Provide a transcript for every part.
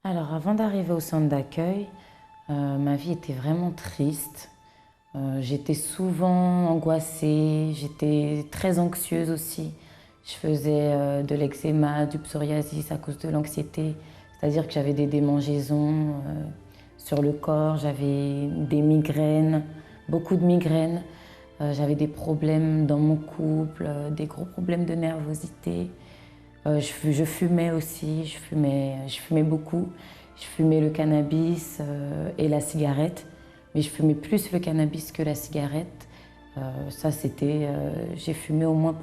Alors, avant d'arriver au centre d'accueil, ma vie était vraiment triste. J'étais souvent angoissée, j'étais très anxieuse aussi. Je faisais de l'eczéma, du psoriasis à cause de l'anxiété. C'est-à-dire que j'avais des démangeaisons sur le corps, j'avais des migraines, beaucoup de migraines. J'avais des problèmes dans mon couple, des gros problèmes de nervosité. Je fumais aussi, je fumais beaucoup. Je fumais le cannabis et la cigarette, mais je fumais plus le cannabis que la cigarette. J'ai fumé au moins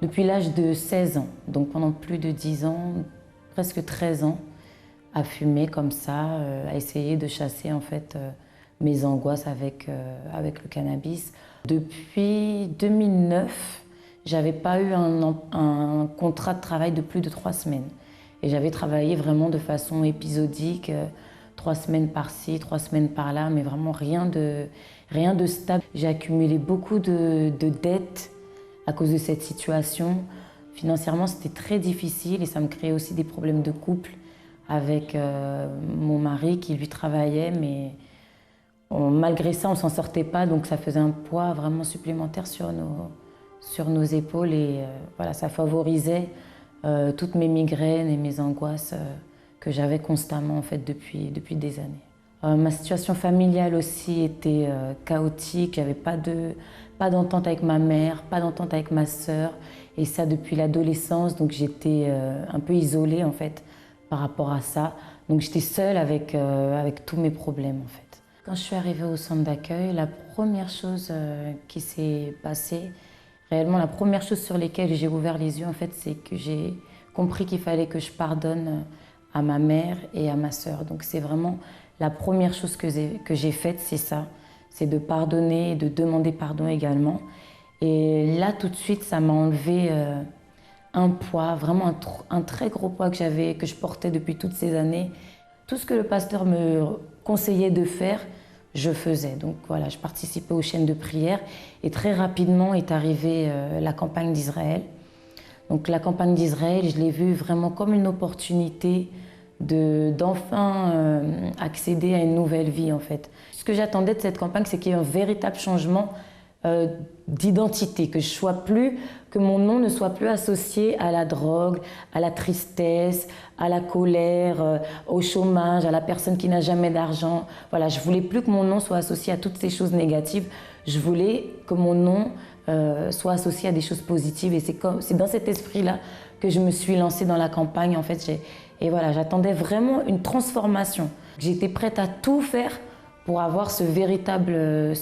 depuis l'âge de 16 ans, donc pendant plus de 10 ans, presque 13 ans, à fumer comme ça, à essayer de chasser en fait mes angoisses avec le cannabis. Depuis 2009, j'avais pas eu un contrat de travail de plus de 3 semaines. Et j'avais travaillé vraiment de façon épisodique, 3 semaines par-ci, 3 semaines par-là, mais vraiment rien de stable. J'ai accumulé beaucoup de dettes à cause de cette situation. Financièrement, c'était très difficile et ça me créait aussi des problèmes de couple avec mon mari qui lui travaillait, mais malgré ça, on ne s'en sortait pas, donc ça faisait un poids vraiment supplémentaire sur nos épaules et voilà, ça favorisait toutes mes migraines et mes angoisses que j'avais constamment en fait depuis des années. Ma situation familiale aussi était chaotique, j'avais pas d'entente avec ma mère, pas d'entente avec ma sœur et ça depuis l'adolescence, donc j'étais un peu isolée en fait par rapport à ça. Donc j'étais seule avec tous mes problèmes en fait. Quand je suis arrivée au centre d'accueil, la première chose qui s'est passée, réellement, la première chose sur laquelle j'ai ouvert les yeux, en fait, c'est que j'ai compris qu'il fallait que je pardonne à ma mère et à ma sœur. Donc, c'est vraiment la première chose que j'ai faite, c'est ça. C'est de pardonner et de demander pardon également. Et là, tout de suite, ça m'a enlevé un poids, vraiment un très gros poids que je portais depuis toutes ces années. Tout ce que le pasteur me conseillait de faire, je faisais. Donc voilà, je participais aux chaînes de prière et très rapidement est arrivée la campagne d'Israël. Donc la campagne d'Israël, je l'ai vue vraiment comme une opportunité d'enfin accéder à une nouvelle vie en fait. Ce que j'attendais de cette campagne, c'est qu'il y ait un véritable changement d'identité, que mon nom ne soit plus associé à la drogue, à la tristesse, à la colère, au chômage, à la personne qui n'a jamais d'argent. Voilà, je voulais plus que mon nom soit associé à toutes ces choses négatives. Je voulais que mon nom soit associé à des choses positives. Et c'est dans cet esprit-là que je me suis lancée dans la campagne. En fait, et voilà, j'attendais vraiment une transformation. J'étais prête à tout faire pour avoir ce véritable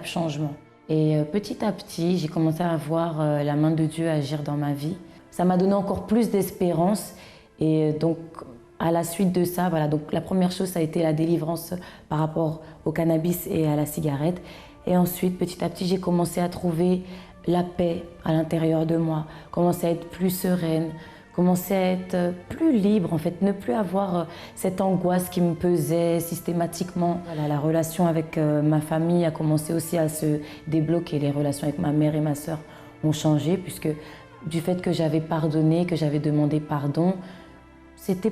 changement. Et petit à petit, j'ai commencé à voir la main de Dieu agir dans ma vie. Ça m'a donné encore plus d'espérance. Et donc, à la suite de ça, voilà, donc la première chose, ça a été la délivrance par rapport au cannabis et à la cigarette. Et ensuite, petit à petit, j'ai commencé à trouver la paix à l'intérieur de moi, commencer à être plus sereine, commencer à être plus libre, en fait, ne plus avoir cette angoisse qui me pesait systématiquement. Voilà, la relation avec ma famille a commencé aussi à se débloquer. Les relations avec ma mère et ma sœur ont changé puisque du fait que j'avais pardonné, que j'avais demandé pardon,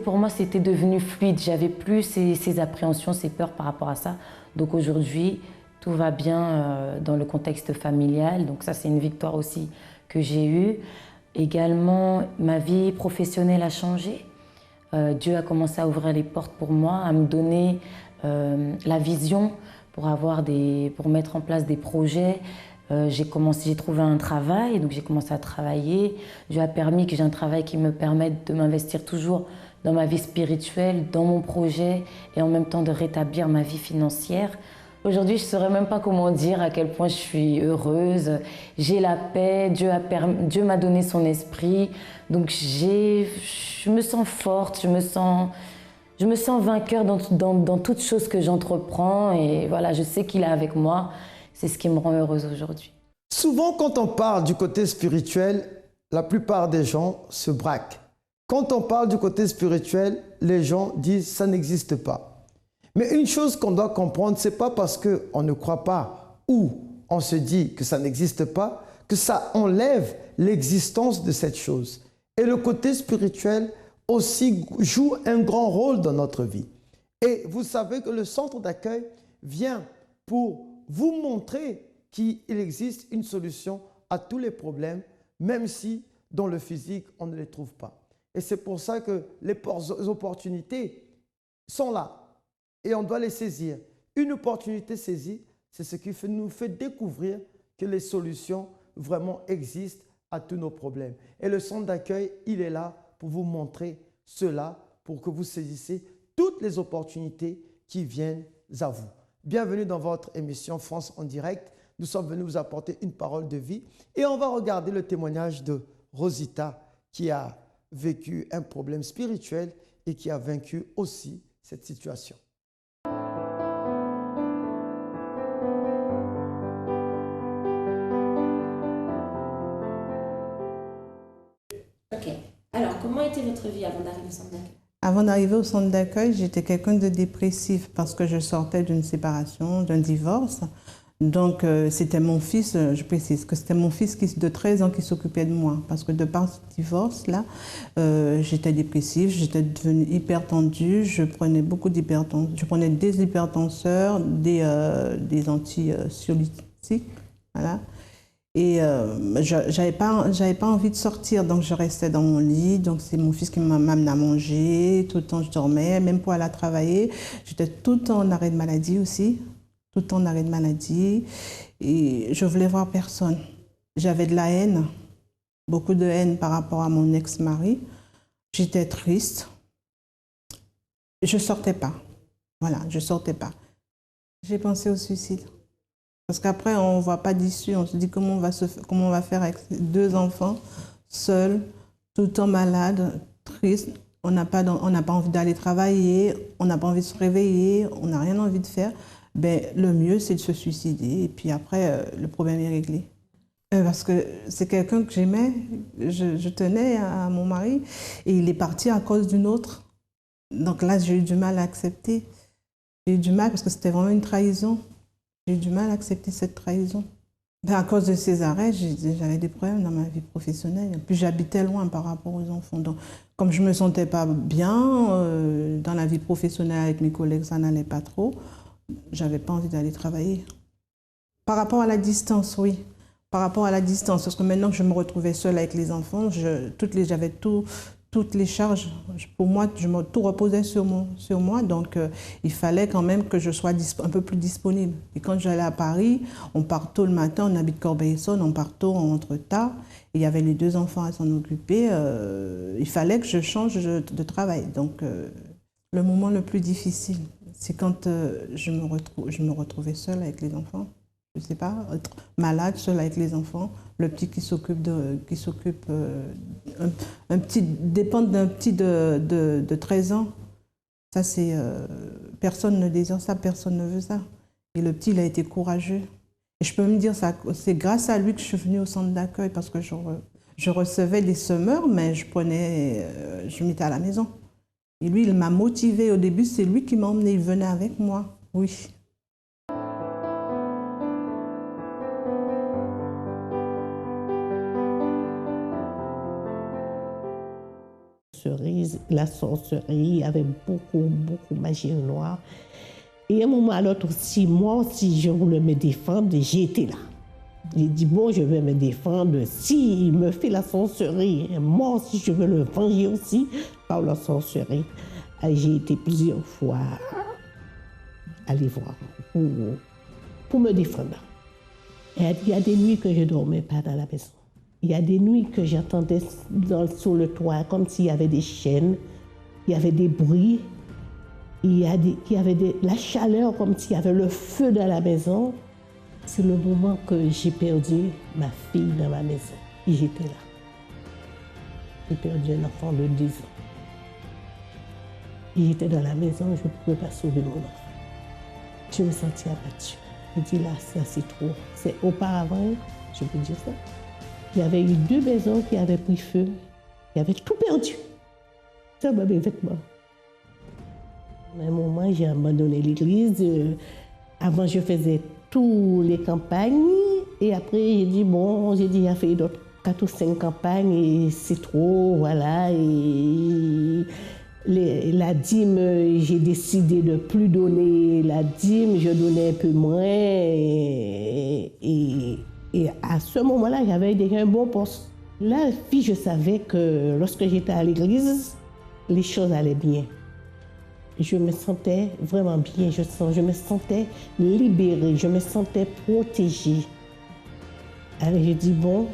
pour moi, c'était devenu fluide. J'avais plus ces appréhensions, ces peurs par rapport à ça. Donc aujourd'hui, tout va bien dans le contexte familial. Donc ça, c'est une victoire aussi que j'ai eue. Également, ma vie professionnelle a changé. Dieu a commencé à ouvrir les portes pour moi, à me donner la vision pour mettre en place des projets. J'ai trouvé un travail, donc j'ai commencé à travailler. Dieu a permis que j'ai un travail qui me permette de m'investir toujours dans ma vie spirituelle, dans mon projet et en même temps de rétablir ma vie financière. Aujourd'hui, je ne saurais même pas comment dire à quel point je suis heureuse. J'ai la paix, Dieu m'a donné son esprit. Donc je me sens forte, je me sens vainqueur dans toute chose que j'entreprends. Et voilà, je sais qu'il est avec moi. C'est ce qui me rend heureuse aujourd'hui. Souvent, quand on parle du côté spirituel, la plupart des gens se braquent. Quand on parle du côté spirituel, les gens disent « ça n'existe pas ». Mais une chose qu'on doit comprendre, ce n'est pas parce qu'on ne croit pas ou on se dit que ça n'existe pas que ça enlève l'existence de cette chose. Et le côté spirituel aussi joue un grand rôle dans notre vie. Et vous savez que le centre d'accueil vient pour vous montrer qu'il existe une solution à tous les problèmes, même si dans le physique, on ne les trouve pas. Et c'est pour ça que les opportunités sont là et on doit les saisir. Une opportunité saisie, c'est ce qui nous fait découvrir que les solutions vraiment existent à tous nos problèmes. Et le centre d'accueil, il est là pour vous montrer cela, pour que vous saisissiez toutes les opportunités qui viennent à vous. Bienvenue dans votre émission France en direct. Nous sommes venus vous apporter une parole de vie et on va regarder le témoignage de Rosita qui a vécu un problème spirituel et qui a vaincu aussi cette situation. Ok. Alors, comment était votre vie avant d'arriver au centre d'accueil? Avant d'arriver au centre d'accueil, j'étais quelqu'un de dépressif parce que je sortais d'une séparation, d'un divorce. Donc, c'était mon fils, je précise que c'était mon fils de 13 ans qui s'occupait de moi. Parce que de par ce divorce-là, j'étais dépressive, j'étais devenue hyper tendue, je prenais beaucoup d'hypertenseurs, je prenais des hypertenseurs, des anxiolytiques, voilà. Et j'avais pas envie de sortir, donc je restais dans mon lit. Donc c'est mon fils qui m'amenait à manger, tout le temps je dormais, même pour aller travailler. J'étais tout le temps en arrêt de maladie aussi, tout le temps en arrêt de maladie. Et je voulais voir personne. J'avais de la haine, beaucoup de haine par rapport à mon ex-mari. J'étais triste. Je sortais pas. Voilà, je sortais pas. J'ai pensé au suicide. Parce qu'après, on ne voit pas d'issue. On se dit comment on va faire avec 2 enfants, seuls, tout le temps malades, tristes. On n'a pas envie d'aller travailler, on n'a pas envie de se réveiller, on n'a rien envie de faire. Ben, le mieux, c'est de se suicider. Et puis après, le problème est réglé. Parce que c'est quelqu'un que j'aimais, je tenais à mon mari, et il est parti à cause d'une autre. Donc là, j'ai eu du mal à accepter. J'ai eu du mal parce que c'était vraiment une trahison. J'ai eu du mal à accepter cette trahison. À cause de ces arrêts, j'avais des problèmes dans ma vie professionnelle. Puis j'habitais loin par rapport aux enfants. Donc, comme je ne me sentais pas bien dans la vie professionnelle avec mes collègues, ça n'allait pas trop. Je n'avais pas envie d'aller travailler. Par rapport à la distance, oui. Par rapport à la distance, parce que maintenant que je me retrouvais seule avec les enfants, j'avais toutes les charges, pour moi, tout reposait sur moi, donc il fallait quand même que je sois un peu plus disponible. Et quand j'allais à Paris, on part tôt le matin, on habite Corbeil-Essonnes, on part tôt, on rentre tard, et il y avait les 2 enfants à s'en occuper, il fallait que je change de travail. Donc le moment le plus difficile, c'est quand je me retrouvais seule avec les enfants. Je ne sais pas, être malade, seul avec les enfants, le petit qui dépend d'un petit de 13 ans. Ça, c'est, personne ne désire ça, personne ne veut ça. Et le petit, il a été courageux. Et je peux me dire, c'est grâce à lui que je suis venue au centre d'accueil, parce que je recevais des semeurs, mais je mettais à la maison. Et lui, il m'a motivée. Au début, c'est lui qui m'a emmenée, il venait avec moi, oui. La sorcellerie, il y avait beaucoup de magie noire. Et à un moment à l'autre aussi, moi aussi, je voulais me défendre, j'ai été là. J'ai dit, bon, je vais me défendre. S'il me fait la sorcellerie, moi aussi, je veux le venger aussi par la sorcellerie. J'ai été plusieurs fois aller voir pour me défendre. Et il y a des nuits que je ne dormais pas dans la maison. Il y a des nuits que j'entendais sur le toit comme s'il y avait des chaînes, il y avait des bruits, il y avait la chaleur comme s'il y avait le feu dans la maison. C'est le moment que j'ai perdu ma fille dans ma maison. Et j'étais là. J'ai perdu un enfant de 10 ans. Et j'étais dans la maison, je ne pouvais pas sauver mon enfant. Je me sentais abattue. Je dis là, ça c'est trop. C'est auparavant, je peux dire ça. Il y avait eu 2 maisons qui avaient pris feu. Il y avait tout perdu. Ça m'a mes vêtements. À un moment, j'ai abandonné l'église. Avant, je faisais toutes les campagnes. Et après, j'ai dit, bon, il a fait d'autres 4 ou 5 campagnes et c'est trop, voilà. Et la dîme, j'ai décidé de ne plus donner la dîme, je donnais un peu moins. Et à ce moment-là, j'avais déjà un bon poste. Là, puis je savais que lorsque j'étais à l'église, les choses allaient bien. Je me sentais vraiment bien, je me sentais libérée, je me sentais protégée. Alors j'ai dit, bon,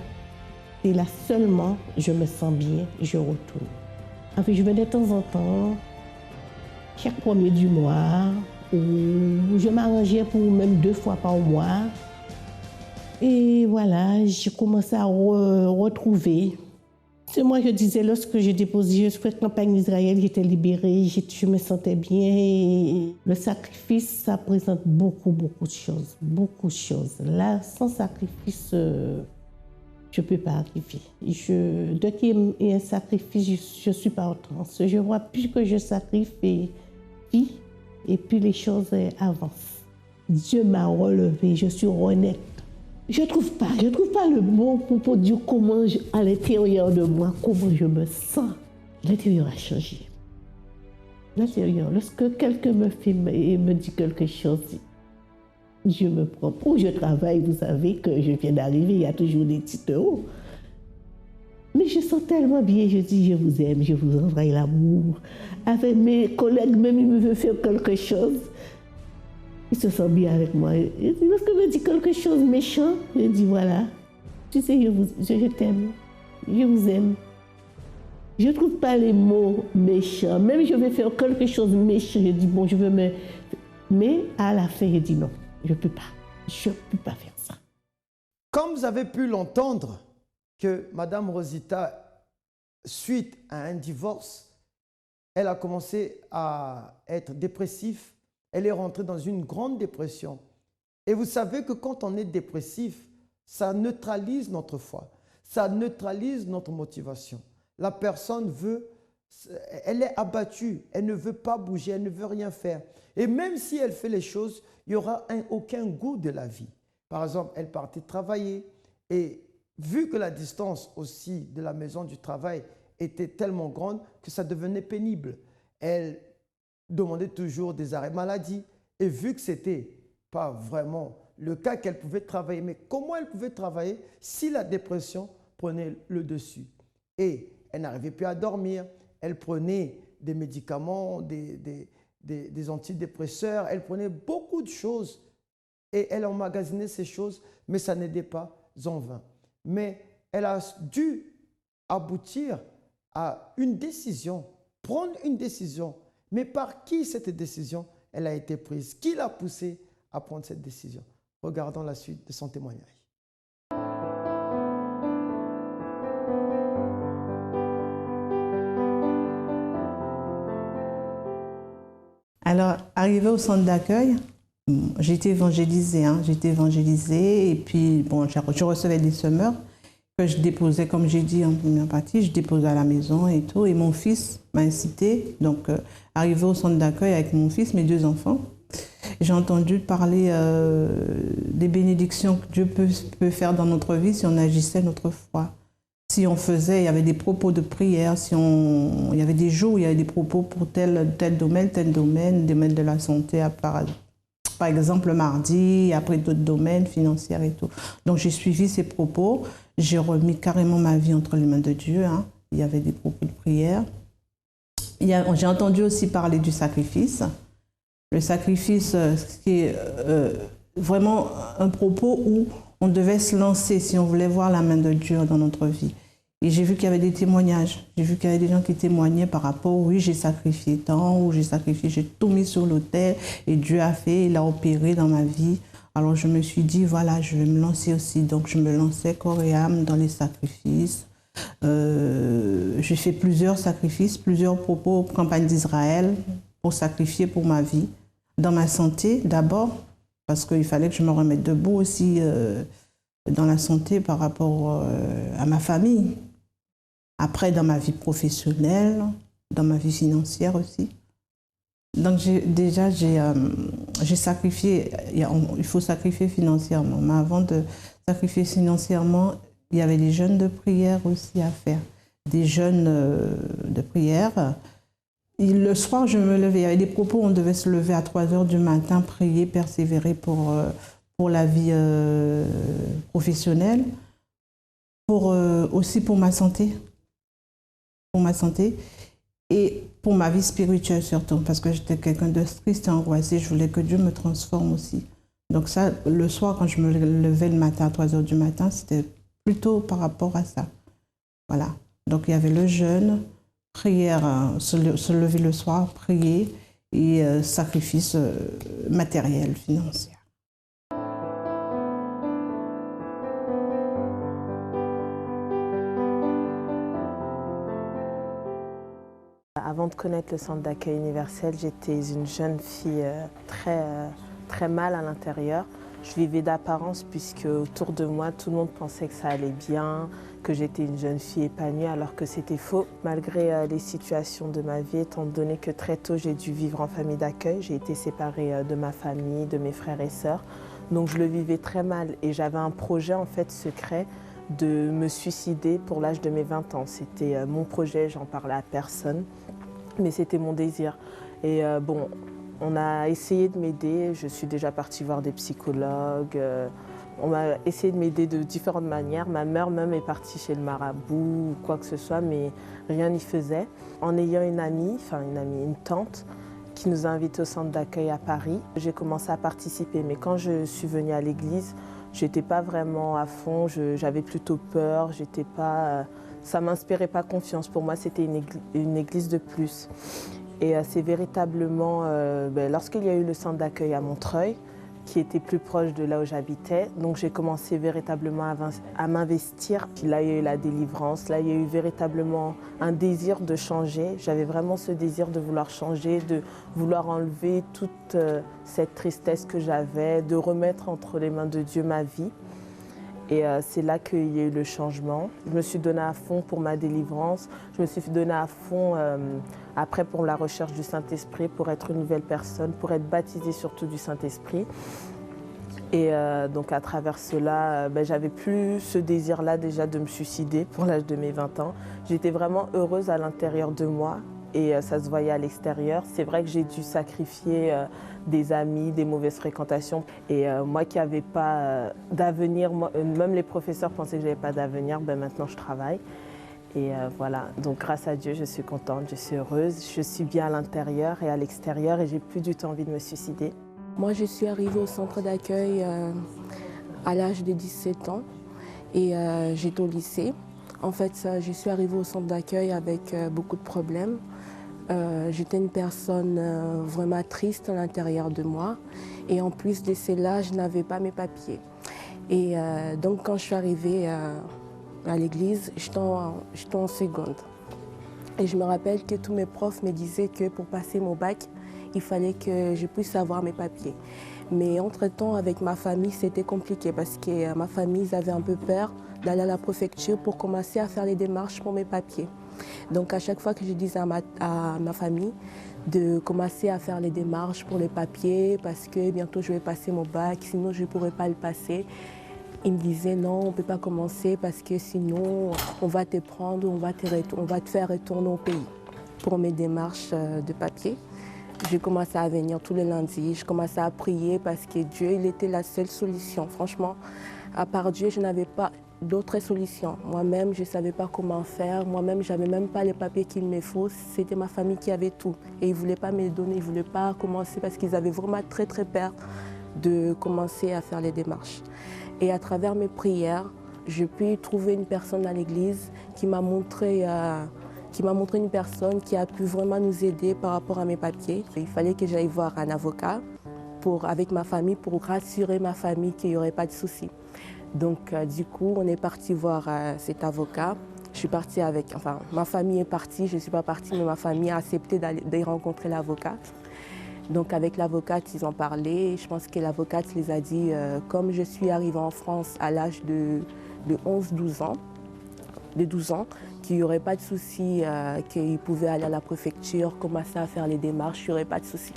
et là seulement je me sens bien, je retourne. Enfin, je venais de temps en temps, chaque premier du mois, ou je m'arrangeais pour même 2 fois par mois. Et voilà, j'ai commencé à retrouver. C'est moi, je disais, lorsque j'ai déposé, je faisais campagne d'Israël, j'étais libérée, je me sentais bien. Et le sacrifice, ça présente beaucoup de choses, beaucoup de choses. Là, sans sacrifice, je ne peux pas arriver. Dès qu'il y a un sacrifice, je suis pas en transe. Je vois plus que je sacrifie, et puis les choses avancent. Dieu m'a relevé, je suis honnête. Je ne trouve pas le mot pour dire comment, à l'intérieur de moi, comment je me sens. L'intérieur a changé. L'intérieur, lorsque quelqu'un me filme et me dit quelque chose, je me prends. Où je travaille, vous savez que je viens d'arriver, il y a toujours des titres hauts. Mais je sens tellement bien, je dis je vous aime, je vous envoie l'amour. Avec mes collègues, même ils me veulent faire quelque chose. Il se sent bien avec moi. Lorsqu'il me dit quelque chose de méchant, je dis voilà, tu sais, je t'aime, je vous aime. Je ne trouve pas les mots méchants. Même je vais faire quelque chose de méchant, je dis bon, je veux me... Mais à la fin, je dis non, je ne peux pas. Je ne peux pas faire ça. Comme vous avez pu l'entendre, que Madame Rosita, suite à un divorce, elle a commencé à être dépressive. Elle est rentrée dans une grande dépression. Et vous savez que quand on est dépressif, ça neutralise notre foi. Ça neutralise notre motivation. La personne elle est abattue. Elle ne veut pas bouger, elle ne veut rien faire. Et même si elle fait les choses, il n'y aura aucun goût de la vie. Par exemple, elle partait travailler et vu que la distance aussi de la maison du travail était tellement grande que ça devenait pénible. Elle demandait toujours des arrêts maladie. Et vu que ce n'était pas vraiment le cas qu'elle pouvait travailler, mais comment elle pouvait travailler si la dépression prenait le dessus? Et elle n'arrivait plus à dormir, elle prenait des médicaments, des antidépresseurs, elle prenait beaucoup de choses et elle emmagasinait ces choses, mais ça n'aidait pas en vain. Mais elle a dû aboutir à une décision, prendre une décision. Mais par qui cette décision elle a été prise? Qui l'a poussée à prendre cette décision? Regardons la suite de son témoignage. Alors, arrivé au centre d'accueil, j'ai été évangélisée. Et puis, bon, je recevais des semeurs que je déposais, comme j'ai dit en première partie, je déposais à la maison et tout. Et mon fils m'a incité, donc, arrivé au centre d'accueil avec mon fils, mes 2 enfants, j'ai entendu parler des bénédictions que Dieu peut faire dans notre vie si on agissait notre foi. Si on faisait, il y avait des propos de prière, il y avait des jours où il y avait des propos pour tel domaine, domaine de la santé, par exemple mardi, après d'autres domaines financiers et tout. Donc j'ai suivi ces propos, j'ai remis carrément ma vie entre les mains de Dieu. Il y avait des propos de prière. J'ai entendu aussi parler du sacrifice. Le sacrifice, qui est vraiment un propos où on devait se lancer si on voulait voir la main de Dieu dans notre vie. Et j'ai vu qu'il y avait des témoignages. J'ai vu qu'il y avait des gens qui témoignaient par rapport, oui, j'ai sacrifié tant, ou j'ai tout mis sur l'autel, et Dieu a fait, il a opéré dans ma vie. Alors je me suis dit, voilà, je vais me lancer aussi. Donc je me lançais corps et âme dans les sacrifices. J'ai fait plusieurs sacrifices, plusieurs propos, campagne d'Israël, pour sacrifier pour ma vie. Dans ma santé, d'abord, parce qu'il fallait que je me remette debout aussi dans la santé par rapport à ma famille. Après, dans ma vie professionnelle, dans ma vie financière aussi. Donc j'ai sacrifié, il faut sacrifier financièrement. Mais avant de sacrifier financièrement, Il y avait des jeûnes de prière aussi à faire, des jeûnes de prière. Et le soir, je me levais, il y avait des propos, on devait se lever à 3 heures du matin, prier, persévérer pour la vie professionnelle, aussi pour ma santé. Pour ma santé et pour ma vie spirituelle surtout, parce que j'étais quelqu'un de triste et angoissé, je voulais que Dieu me transforme aussi. Donc ça, le soir, quand je me levais le matin à 3 heures du matin, c'était plutôt par rapport à ça. Voilà. Donc il y avait le jeûne, prière, se lever le soir, prier et sacrifice matériel, financier. Avant de connaître le centre d'accueil universel, j'étais une jeune fille très mal à l'intérieur. Je vivais d'apparence puisque autour de moi, tout le monde pensait que ça allait bien, que j'étais une jeune fille épanouie alors que c'était faux. Malgré les situations de ma vie, étant donné que très tôt j'ai dû vivre en famille d'accueil, j'ai été séparée de ma famille, de mes frères et sœurs. Donc je le vivais très mal et j'avais un projet en fait secret de me suicider pour l'âge de mes 20 ans. C'était mon projet, j'en parlais à personne, mais c'était mon désir. Et bon, on a essayé de m'aider, je suis déjà partie voir des psychologues, on m'a essayé de m'aider de différentes manières. Ma mère même est partie chez le marabout ou quoi que ce soit, mais rien n'y faisait. En ayant une amie, une tante, qui nous a invités au centre d'accueil à Paris, j'ai commencé à participer. Mais quand je suis venue à l'église, j'étais pas vraiment à fond, j'avais plutôt peur, ça m'inspirait pas confiance. Pour moi, c'était une église de plus. Et c'est véritablement, lorsqu'il y a eu le centre d'accueil à Montreuil, qui était plus proche de là où j'habitais, donc j'ai commencé véritablement à m'investir. Puis là, il y a eu la délivrance, là, il y a eu véritablement un désir de changer. J'avais vraiment ce désir de vouloir changer, de vouloir enlever toute cette tristesse que j'avais, de remettre entre les mains de Dieu ma vie. Et c'est là qu'il y a eu le changement. Je me suis donnée à fond pour ma délivrance. Je me suis donnée à fond après pour la recherche du Saint-Esprit, pour être une nouvelle personne, pour être baptisée surtout du Saint-Esprit. Et donc à travers cela, j'avais plus ce désir-là déjà de me suicider pour l'âge de mes 20 ans. J'étais vraiment heureuse à l'intérieur de moi et ça se voyait à l'extérieur. C'est vrai que j'ai dû sacrifier des amis, des mauvaises fréquentations. Et moi qui n'avais pas d'avenir, même les professeurs pensaient que je n'avais pas d'avenir, maintenant je travaille. Et voilà, donc grâce à Dieu, je suis contente, je suis heureuse, je suis bien à l'intérieur et à l'extérieur et j'ai plus du tout envie de me suicider. Moi, je suis arrivée au centre d'accueil à l'âge de 17 ans et j'étais au lycée. En fait, je suis arrivée au centre d'accueil avec beaucoup de problèmes. J'étais une personne vraiment triste à l'intérieur de moi et en plus de cela, je n'avais pas mes papiers. Et donc quand je suis arrivée à l'église, j'étais en seconde. Et je me rappelle que tous mes profs me disaient que pour passer mon bac, il fallait que je puisse avoir mes papiers. Mais entre-temps, avec ma famille, c'était compliqué parce que ma famille, ils avaient un peu peur d'aller à la préfecture pour commencer à faire les démarches pour mes papiers. Donc à chaque fois que je disais à ma famille de commencer à faire les démarches pour les papiers parce que bientôt je vais passer mon bac, sinon je ne pourrai pas le passer, ils me disaient non, on ne peut pas commencer parce que sinon on va te prendre, on va te faire retourner au pays pour mes démarches de papier. J'ai commencé à venir tous les lundis, je commençais à prier parce que Dieu, il était la seule solution. Franchement, à part Dieu, je n'avais pas d'autres solutions. Moi-même, je ne savais pas comment faire. Moi-même, je n'avais même pas les papiers qu'il me faut. C'était ma famille qui avait tout. Et ils ne voulaient pas me les donner, ils ne voulaient pas commencer parce qu'ils avaient vraiment très peur de commencer à faire les démarches. Et à travers mes prières, j'ai pu trouver une personne à l'église qui m'a montré une personne qui a pu vraiment nous aider par rapport à mes papiers. Il fallait que j'aille voir un avocat avec ma famille pour rassurer ma famille qu'il n'y aurait pas de soucis. Donc du coup, on est parti voir cet avocat. Je suis partie ma famille est partie, je ne suis pas partie, mais ma famille a accepté d'aller rencontrer l'avocate. Donc avec l'avocate, ils ont parlé. Je pense que l'avocate les a dit, comme je suis arrivée en France à l'âge de 12 ans, qu'il n'y aurait pas de souci, qu'ils pouvaient aller à la préfecture, commencer à faire les démarches, il n'y aurait pas de souci.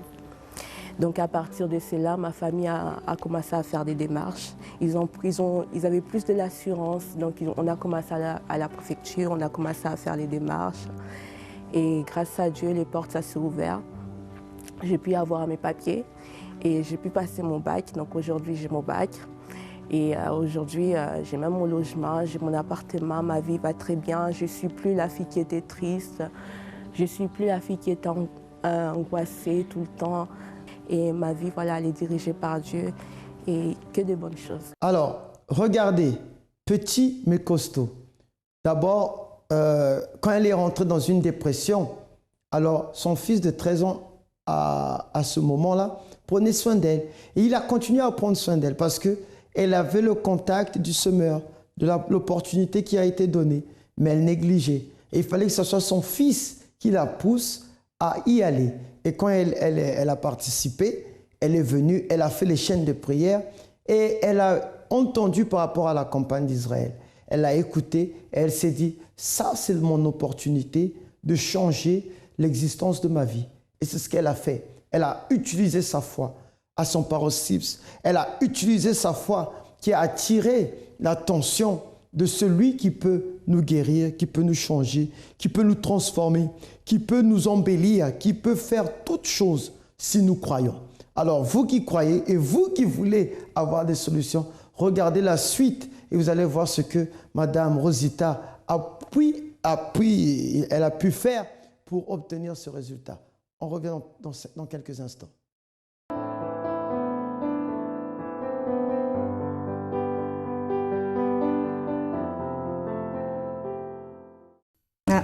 Donc à partir de cela, ma famille a commencé à faire des démarches. Ils avaient plus de l'assurance, donc on a commencé à la préfecture, on a commencé à faire les démarches. Et grâce à Dieu, les portes, ça s'est ouvert. J'ai pu avoir mes papiers et j'ai pu passer mon bac. Donc aujourd'hui, j'ai mon bac. Et aujourd'hui, j'ai même mon logement, j'ai mon appartement, ma vie va très bien. Je ne suis plus la fille qui était triste, je ne suis plus la fille qui était angoissée tout le temps. Et ma vie, voilà, elle est dirigée par Dieu et que de bonnes choses. Alors, regardez, petit mais costaud. D'abord, quand elle est rentrée dans une dépression, alors son fils de 13 ans, à ce moment-là, prenait soin d'elle. Et il a continué à prendre soin d'elle parce qu'elle avait le contact du semeur, de l'opportunité qui a été donnée, mais elle négligeait. Et il fallait que ce soit son fils qui la pousse à y aller. Et quand elle a participé, elle est venue, elle a fait les chaînes de prière et elle a entendu par rapport à la campagne d'Israël. Elle a écouté et elle s'est dit, ça c'est mon opportunité de changer l'existence de ma vie. Et c'est ce qu'elle a fait. Elle a utilisé sa foi à son paroxysme. Elle a utilisé sa foi qui a attiré l'attention de celui qui peut nous guérir, qui peut nous changer, qui peut nous transformer, qui peut nous embellir, qui peut faire toutes choses si nous croyons. Alors vous qui croyez et vous qui voulez avoir des solutions, regardez la suite et vous allez voir ce que Madame Rosita elle a pu faire pour obtenir ce résultat. On revient dans quelques instants.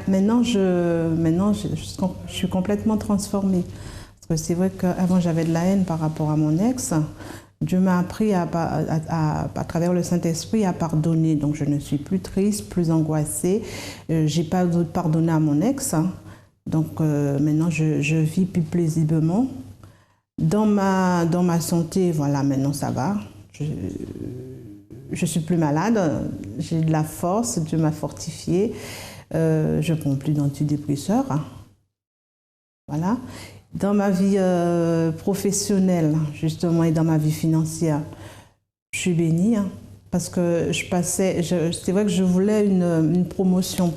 Maintenant, je suis complètement transformée. Parce que c'est vrai qu'avant, j'avais de la haine par rapport à mon ex. Dieu m'a appris à travers le Saint-Esprit à pardonner. Donc, je ne suis plus triste, plus angoissée. Je n'ai pas pardonné à mon ex. Donc, maintenant, je vis plus paisiblement. Dans ma santé, voilà, maintenant, ça va. Je suis plus malade. J'ai de la force. Dieu m'a fortifiée. Je ne prends plus d'antidépresseurs. Voilà. Dans ma vie professionnelle, justement, et dans ma vie financière, je suis bénie. Parce que c'est vrai que je voulais une promotion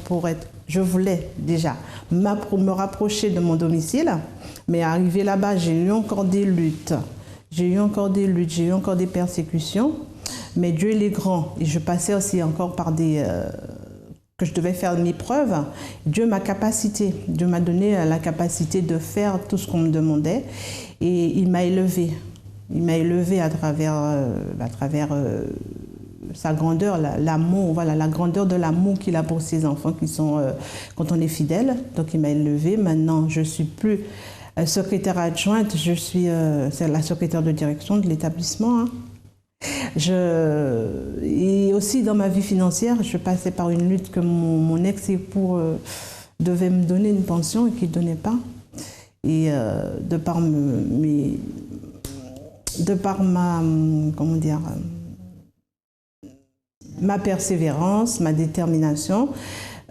je voulais déjà me rapprocher de mon domicile, mais arrivé là-bas, j'ai eu encore des luttes. J'ai eu encore des persécutions. Mais Dieu, il est grand. Et je passais aussi encore par que je devais faire mes preuves. Dieu m'a donné la capacité de faire tout ce qu'on me demandait et il m'a élevée. Il m'a élevée à travers sa grandeur, l'amour, voilà, la grandeur de l'amour qu'il a pour ses enfants qui sont, quand on est fidèle. Donc il m'a élevée. Maintenant, je ne suis plus secrétaire adjointe, je suis c'est la secrétaire de direction de l'établissement. Et aussi dans ma vie financière, je passais par une lutte que mon ex-époux devait me donner une pension et qu'il ne donnait pas. Et de par ma persévérance, ma détermination,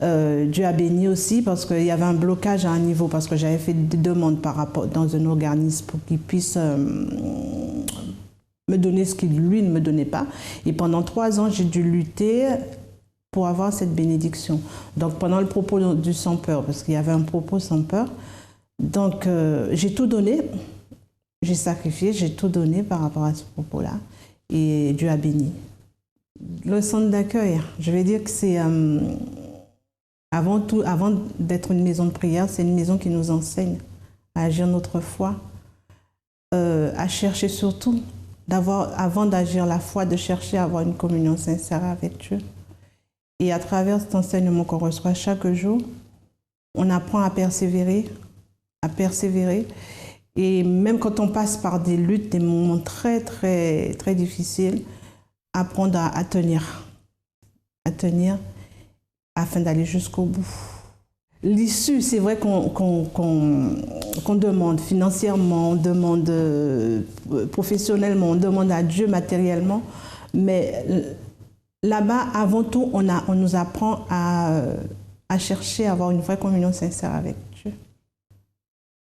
Dieu a béni aussi parce qu'il y avait un blocage à un niveau, parce que j'avais fait des demandes dans un organisme pour qu'il puisse me donner ce qu'il lui ne me donnait pas. Et pendant 3 ans, j'ai dû lutter pour avoir cette bénédiction. Donc pendant le propos du sans peur, parce qu'il y avait un propos sans peur, donc j'ai tout donné, j'ai sacrifié, j'ai tout donné par rapport à ce propos-là. Et Dieu a béni. Le centre d'accueil, je vais dire que c'est, avant d'être une maison de prière, c'est une maison qui nous enseigne à agir notre foi, à chercher surtout, avant d'agir la foi, de chercher à avoir une communion sincère avec Dieu. Et à travers cet enseignement qu'on reçoit chaque jour, on apprend à persévérer. Et même quand on passe par des luttes, des moments très, très, très difficiles, apprendre à tenir afin d'aller jusqu'au bout. L'issue, c'est vrai qu'on demande financièrement, on demande professionnellement, on demande à Dieu matériellement, mais là-bas, avant tout, on nous apprend à chercher à avoir une vraie communion sincère avec Dieu.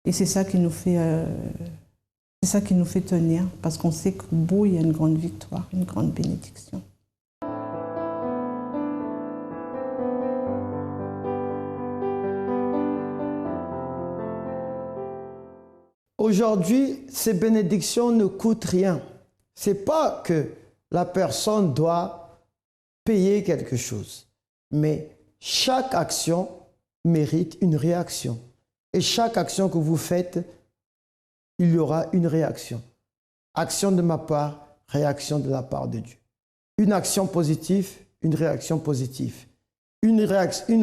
Et c'est ça qui nous fait, C'est ça qui nous fait tenir, parce qu'on sait qu'au bout, il y a une grande victoire, une grande bénédiction. Aujourd'hui, ces bénédictions ne coûtent rien. Ce n'est pas que la personne doit payer quelque chose, mais chaque action mérite une réaction. Et chaque action que vous faites, il y aura une réaction. Action de ma part, réaction de la part de Dieu. Une action positive, une réaction positive. Une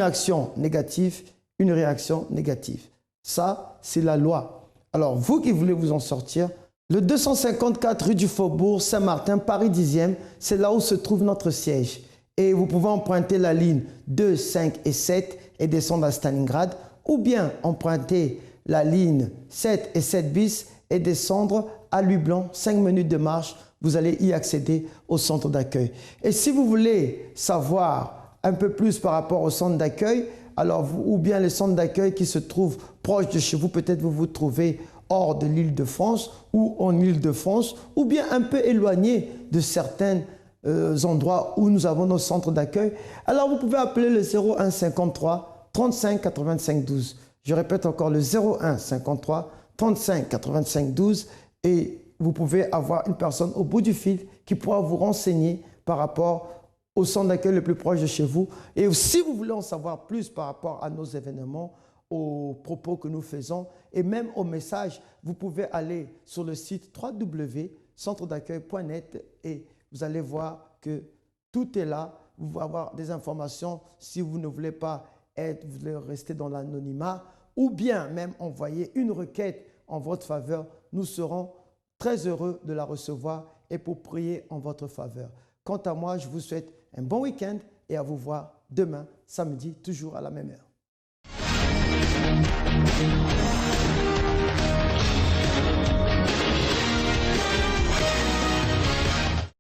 action négative, une réaction négative. Ça, c'est la loi. Alors, vous qui voulez vous en sortir, le 254 rue du Faubourg Saint-Martin, Paris 10e, c'est là où se trouve notre siège. Et vous pouvez emprunter la ligne 2, 5 et 7 et descendre à Stalingrad, ou bien emprunter la ligne 7 et 7 bis et descendre à Lublin, 5 minutes de marche, vous allez y accéder au centre d'accueil. Et si vous voulez savoir un peu plus par rapport au centre d'accueil, alors ou bien les centres d'accueil qui se trouvent proches de chez vous, peut-être vous vous trouvez hors de l'Île-de-France ou en Île-de-France, ou bien un peu éloigné de certains endroits où nous avons nos centres d'accueil, alors vous pouvez appeler le 01 53 35 85 12. Je répète encore le 01 53 35 85 12 et vous pouvez avoir une personne au bout du fil qui pourra vous renseigner par rapport au centre d'accueil le plus proche de chez vous. Et si vous voulez en savoir plus par rapport à nos événements, aux propos que nous faisons et même aux messages, vous pouvez aller sur le site www.centredaccueil.net et vous allez voir que tout est là. Vous pouvez avoir des informations si vous ne voulez pas vous voulez rester dans l'anonymat ou bien même envoyer une requête en votre faveur. Nous serons très heureux de la recevoir et pour prier en votre faveur. Quant à moi, je vous souhaite un bon week-end et à vous voir demain, samedi, toujours à la même heure.